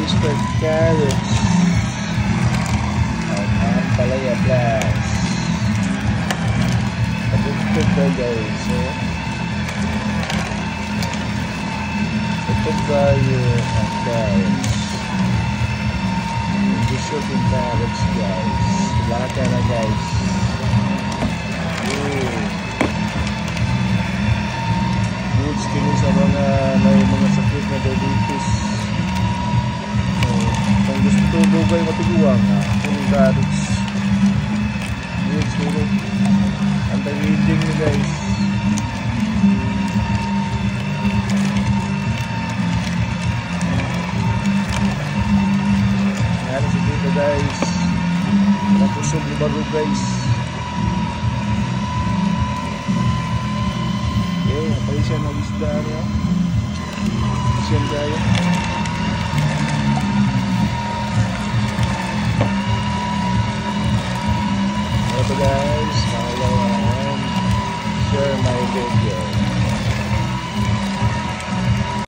guys for carrots. Ang palaya plus. Pagkutog ba guys? Pagkutog ba yung carrots? Gusto yung carrots guys. Laka na guys. Goods kini sa mga may mga sakit na diabetes. Kung gusto lugay matiguang kung carrots. Goods kini. Anti-aging ni guys. Ano sa dito guys. Napusog ni bago guys. Okay, napay siya ng isda niya. Siyan tayo. Ano ba guys? Follow and share my video.